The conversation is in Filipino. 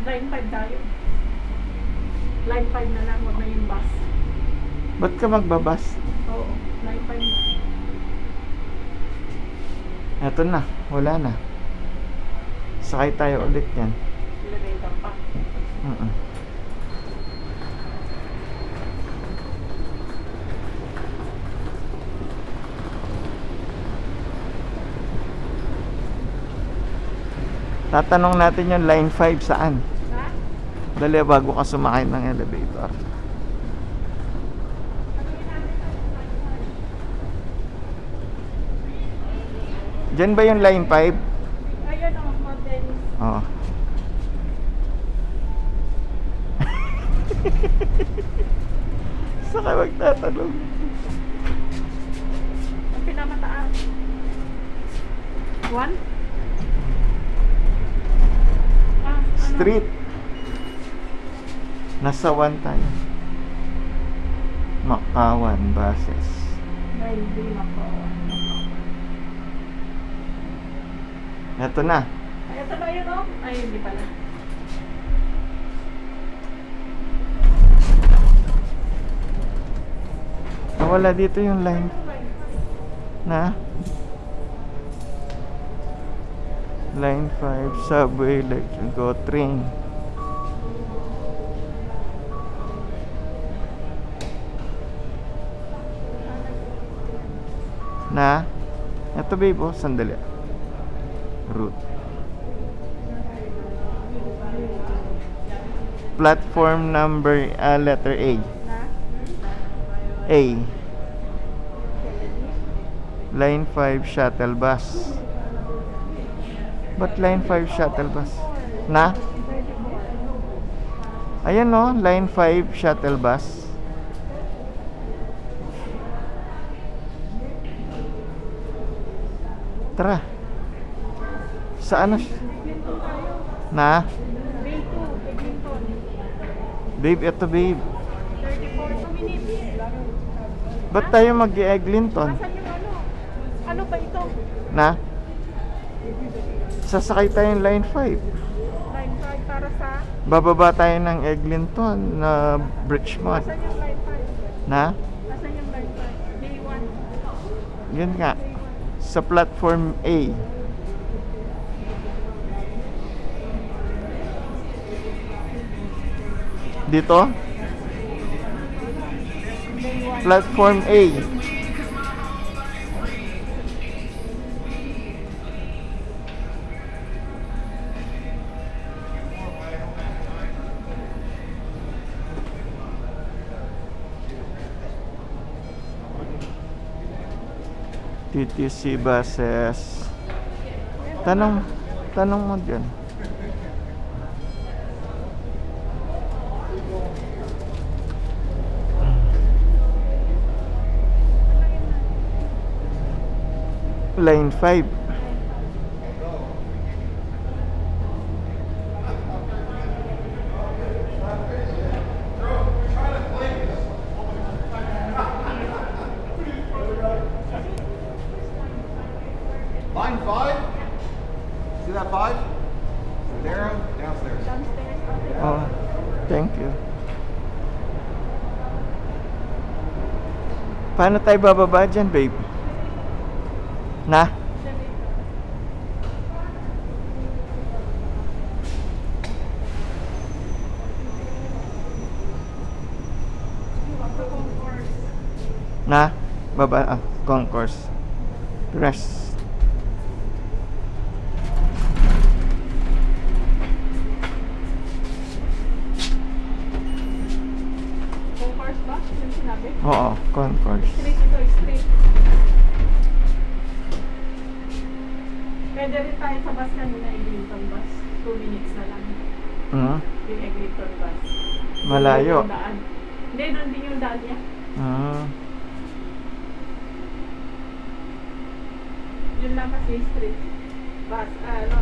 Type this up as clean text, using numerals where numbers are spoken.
Line 5 tayo. Line 5 na lang, wag na yung bus. Ba't ka magbabas? Oo, line 5 na. Eto na, wala na. Sakay tayo ulit yan. Elevator pa. Tatanong natin yung line 5 saan. Ha? Dali bago ka sumakay ng elevator. Diyan ba yung line 5? Ayun o, model. Oo. Saka magtatanong. Ang pinamataas. 1? Street. Nasa 1 tayo. Makawan buses. Hindi ako. Eto na. Ay, ito ba yun o? Ay, hindi pala. Nawala dito yung line. Na? Line 5, subway, electric, go train. Na? Ito babe, oh, sandali. Route. Platform number, letter A. Na? A. Line 5 shuttle bus. Ba't line 5 shuttle bus? Na? Ayan no, line 5 shuttle bus. Tara. Saan na? Na? B2, Eglinton. Babe, eto babe. 34 minutes. Ba't tayo mag-Eglinton? Asan yung ano? Ano ba ito? Na? Sasakay tayo ng line 5. Line 5 para sa... Bababa tayo ng Eglinton na Bridgemont. Asan yung line 5? Na? Asan yung line 5? Day 1. Yun nga. Sa platform A. Dito? Platform A. TTC buses. Tanong mo dyan. Line 5. Line 5? See that 5? There, downstairs. Downstairs. Okay. Oh, thank you. Paano tayo bababa dyan, babe? Na? Na? Baba, concourse. Rest. Concourse ba? Yung sinabi? Oo, concourse. Street ito, street. Pwede rin tayo sa bus kanina, Eglinton bus. 2 minutes na lang. Hmm? Yung Eglinton bus. Malayo. Yung daan. Hindi, doon din yung daan niya. Hmm. Yun lang kasi street. Bus, ano,